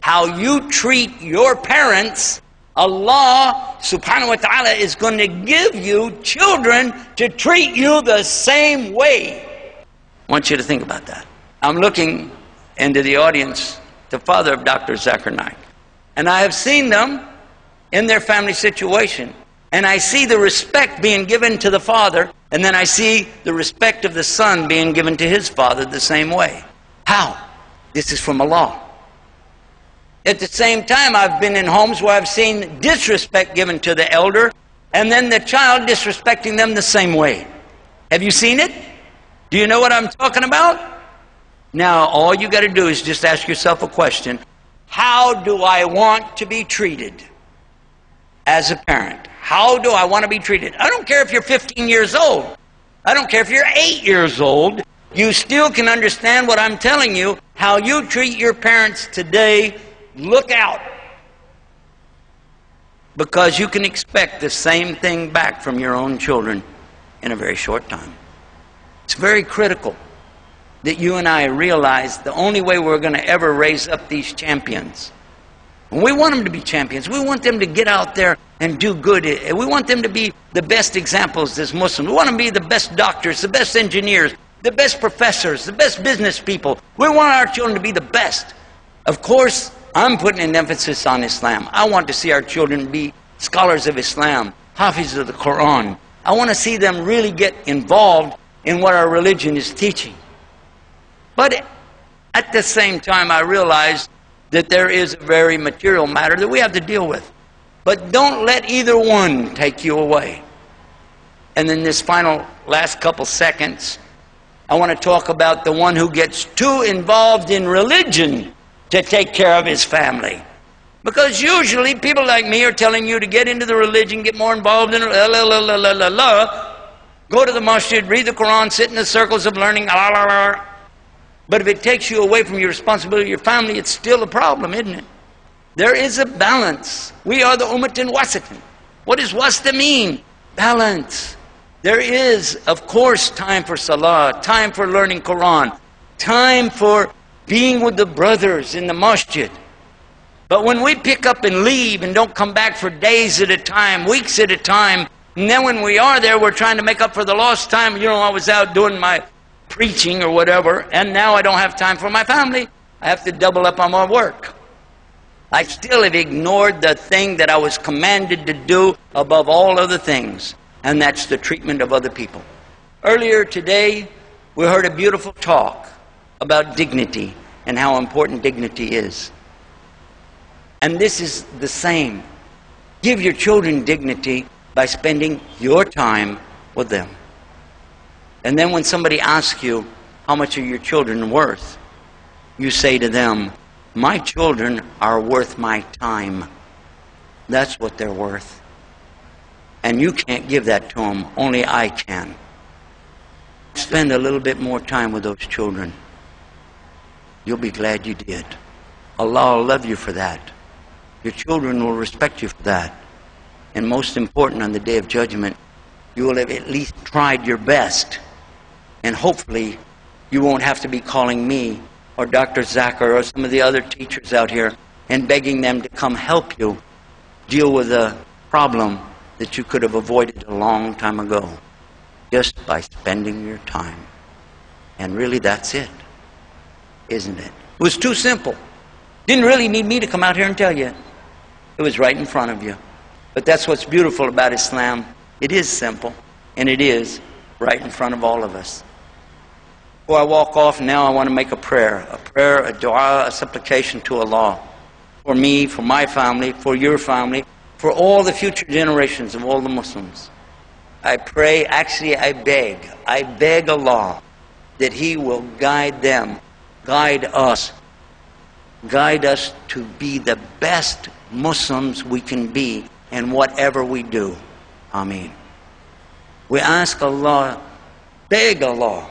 how you treat your parents, Allah subhanahu wa ta'ala is going to give you children to treat you the same way. I want you to think about that. I'm looking into the audience, the father of Dr. Zakir Naik, and I have seen them in their family situation, and I see the respect being given to the father, and then I see the respect of the son being given to his father the same way. How? This is from Allah. At the same time, I've been in homes where I've seen disrespect given to the elder, and then the child disrespecting them the same way. Have you seen it? Do you know what I'm talking about? Now, all you got to do is just ask yourself a question. How do I want to be treated as a parent? How do I want to be treated? I don't care if you're 15 years old. I don't care if you're 8 years old. You still can understand what I'm telling you. How you treat your parents today, look out. Because you can expect the same thing back from your own children in a very short time. It's very critical that you and I realize the only way we're going to ever raise up these champions. And we want them to be champions. We want them to get out there and do good. We want them to be the best examples as Muslims. We want them to be the best doctors, the best engineers, the best professors, the best business people. We want our children to be the best. Of course, I'm putting an emphasis on Islam. I want to see our children be scholars of Islam, hafiz of the Quran. I want to see them really get involved in what our religion is teaching. But at the same time, I realize that there is a very material matter that we have to deal with. But don't let either one take you away. And in this final last couple seconds, I want to talk about the one who gets too involved in religion to take care of his family. Because usually people like me are telling you to get into the religion, get more involved in it, go to the masjid, read the Quran, sit in the circles of learning, But if it takes you away from your responsibility to your family, it's still a problem, isn't it? There is a balance. We are the ummatin wasatan. What does wasta mean? Balance. There is, of course, time for salah, time for learning Quran, time for being with the brothers in the masjid. But when we pick up and leave and don't come back for days at a time, weeks at a time, and then when we are there, we're trying to make up for the lost time. You know, I was out doing my preaching or whatever, and now I don't have time for my family. I have to double up on my work. I still have ignored the thing that I was commanded to do above all other things, and that's the treatment of other people. Earlier today, we heard a beautiful talk about dignity and how important dignity is. And this is the same. Give your children dignity by spending your time with them. And then when somebody asks you, how much are your children worth? You say to them, my children are worth my time. That's what they're worth. And you can't give that to them, only I can. Spend a little bit more time with those children. You'll be glad you did. Allah will love you for that. Your children will respect you for that. And most important, on the Day of Judgment, you will have at least tried your best. And hopefully, you won't have to be calling me or Dr. Zakir or some of the other teachers out here and begging them to come help you deal with a problem that you could have avoided a long time ago just by spending your time. And really, that's it, isn't it? It was too simple. Didn't really need me to come out here and tell you. It was right in front of you. But that's what's beautiful about Islam. It is simple, and it is right in front of all of us. Before I walk off now, I want to make a prayer, a dua, a supplication to Allah. For me, for my family, for your family, for all the future generations of all the Muslims. I pray, actually I beg Allah that He will guide them, guide us to be the best Muslims we can be in whatever we do. Ameen. We ask Allah, beg Allah,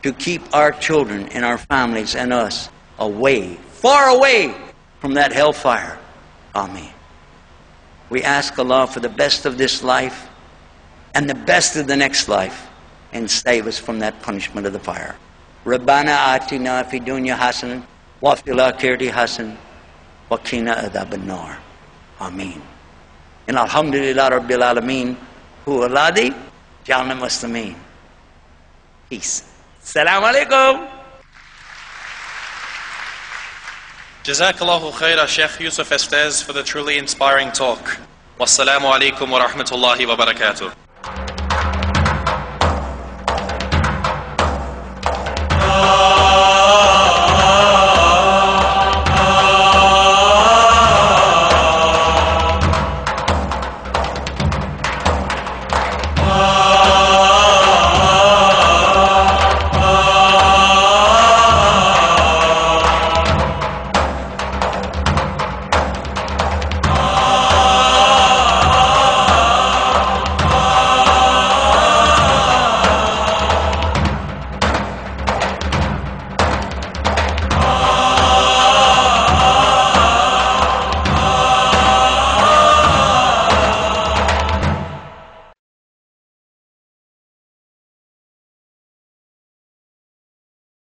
to keep our children and our families and us away, far away from that hellfire. Ameen. We ask Allah for the best of this life and the best of the next life, and save us from that punishment of the fire. Rabbana atina fi dunya hasan wa fil akhirati hasan وقنا عذاب النار. Ameen. And alhamdulillah rabbil alameen, huwa alladhi ja'alna muslimin. Peace. Assalamu alaikum. Jazakallahu khaira, Sheikh Yusuf Estes, for the truly inspiring talk. Wassalamu alaikum wa rahmatullahi wa barakatuh.